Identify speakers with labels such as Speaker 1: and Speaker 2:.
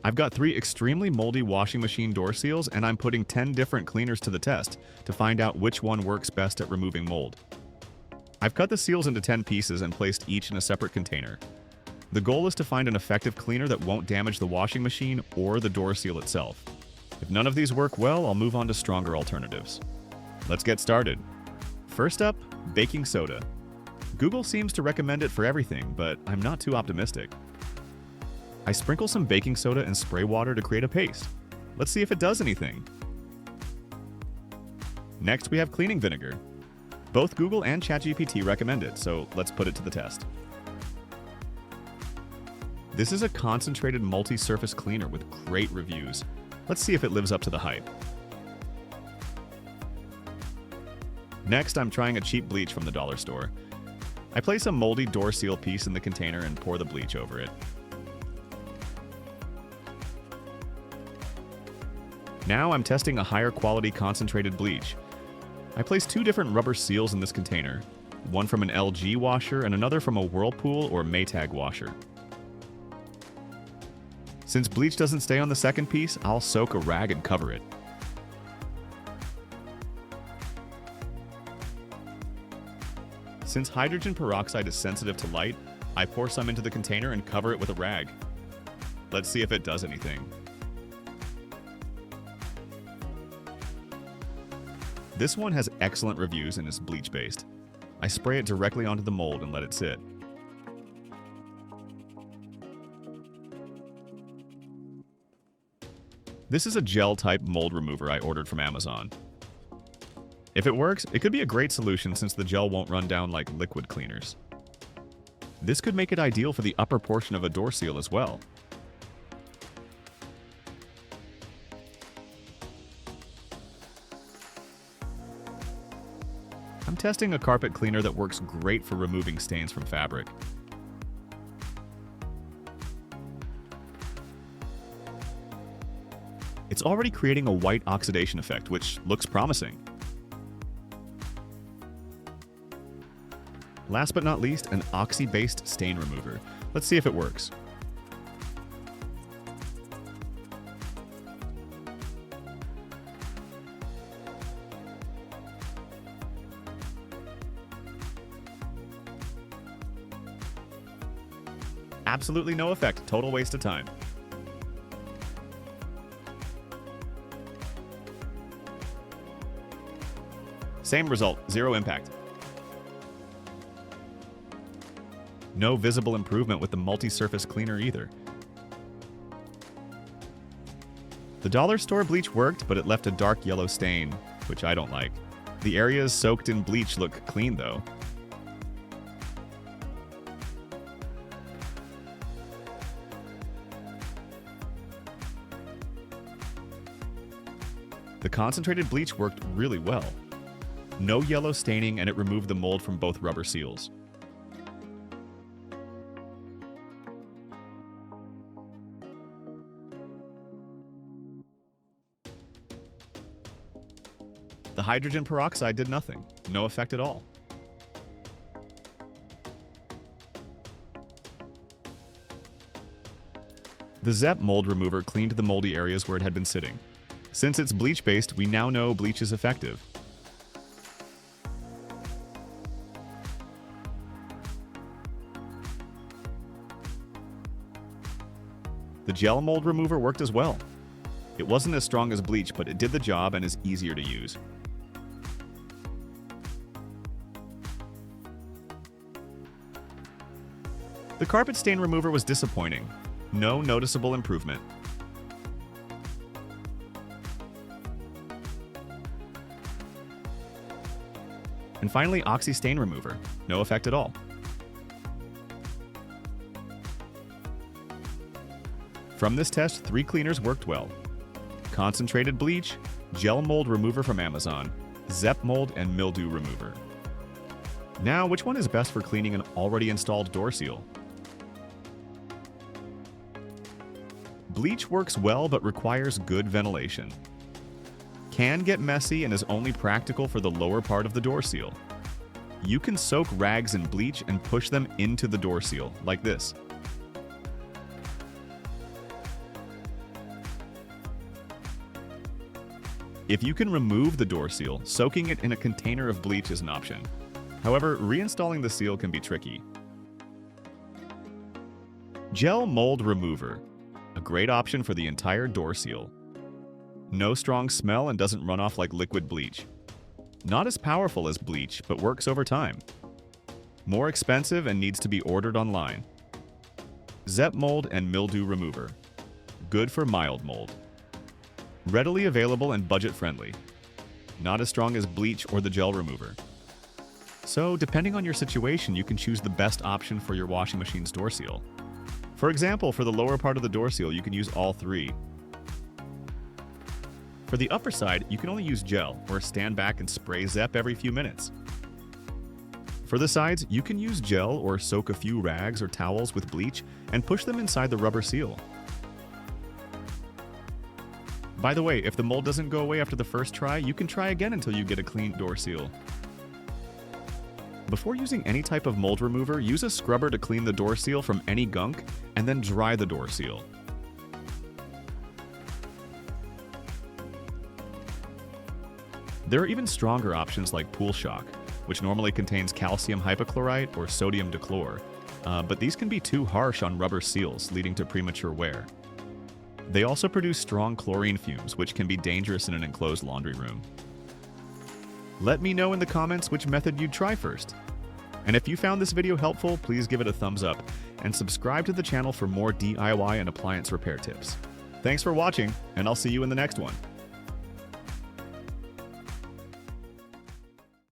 Speaker 1: I've got 3 extremely moldy washing machine door seals, and I'm putting 10 different cleaners to the test to find out which one works best at removing mold. I've cut the seals into 10 pieces and placed each in a separate container. The goal is to find an effective cleaner that won't damage the washing machine or the door seal itself. If none of these work well, I'll move on to stronger alternatives. Let's get started. First up, baking soda. Google seems to recommend it for everything, but I'm not too optimistic. I sprinkle some baking soda and spray water to create a paste. Let's see if it does anything. Next, we have cleaning vinegar. Both Google and ChatGPT recommend it, so let's put it to the test. This is a concentrated multi-surface cleaner with great reviews. Let's see if it lives up to the hype. Next, I'm trying a cheap bleach from the dollar store. I place a moldy door seal piece in the container and pour the bleach over it. Now I'm testing a higher quality concentrated bleach. I place 2 different rubber seals in this container, one from an LG washer and another from a Whirlpool or Maytag washer. Since bleach doesn't stay on the second piece, I'll soak a rag and cover it. Since hydrogen peroxide is sensitive to light, I pour some into the container and cover it with a rag. Let's see if it does anything. This one has excellent reviews and is bleach-based. I spray it directly onto the mold and let it sit. This is a gel-type mold remover I ordered from Amazon. If it works, it could be a great solution since the gel won't run down like liquid cleaners. This could make it ideal for the upper portion of a door seal as well. I'm testing a carpet cleaner that works great for removing stains from fabric. It's already creating a white oxidation effect, which looks promising. Last but not least, an oxy-based stain remover. Let's see if it works. Absolutely no effect, total waste of time. Same result, 0 impact. No visible improvement with the multi-surface cleaner either. The dollar store bleach worked, but it left a dark yellow stain, which I don't like. The areas soaked in bleach look clean though. The concentrated bleach worked really well. No yellow staining, and it removed the mold from both rubber seals. The hydrogen peroxide did nothing. No effect at all. The Zep mold remover cleaned the moldy areas where it had been sitting. Since it's bleach-based, we now know bleach is effective. The gel mold remover worked as well. It wasn't as strong as bleach, but it did the job and is easier to use. The carpet stain remover was disappointing. No noticeable improvement. And finally, oxy stain remover. No effect at all. From this test, 3 cleaners worked well. Concentrated bleach, gel mold remover from Amazon, Zep mold, and mildew remover. Now, which one is best for cleaning an already installed door seal? Bleach works well but requires good ventilation. Can get messy and is only practical for the lower part of the door seal. You can soak rags in bleach and push them into the door seal, like this. If you can remove the door seal, soaking it in a container of bleach is an option. However, reinstalling the seal can be tricky. Gel mold remover, a great option for the entire door seal. No strong smell and doesn't run off like liquid bleach. Not as powerful as bleach, but works over time. More expensive and needs to be ordered online. Zep mold and mildew remover. Good for mild mold. Readily available and budget-friendly. Not as strong as bleach or the gel remover. So, depending on your situation, you can choose the best option for your washing machine's door seal. For example, for the lower part of the door seal, you can use all three. For the upper side, you can only use gel or stand back and spray Zep every few minutes. For the sides, you can use gel or soak a few rags or towels with bleach and push them inside the rubber seal. By the way, if the mold doesn't go away after the first try, you can try again until you get a clean door seal. Before using any type of mold remover, use a scrubber to clean the door seal from any gunk and then dry the door seal. There are even stronger options like Pool Shock, which normally contains calcium hypochlorite or sodium dichlor, but these can be too harsh on rubber seals, leading to premature wear. They also produce strong chlorine fumes, which can be dangerous in an enclosed laundry room. Let me know in the comments which method you'd try first. And if you found this video helpful, please give it a thumbs up and subscribe to the channel for more DIY and appliance repair tips. Thanks for watching, and I'll see you in the next one.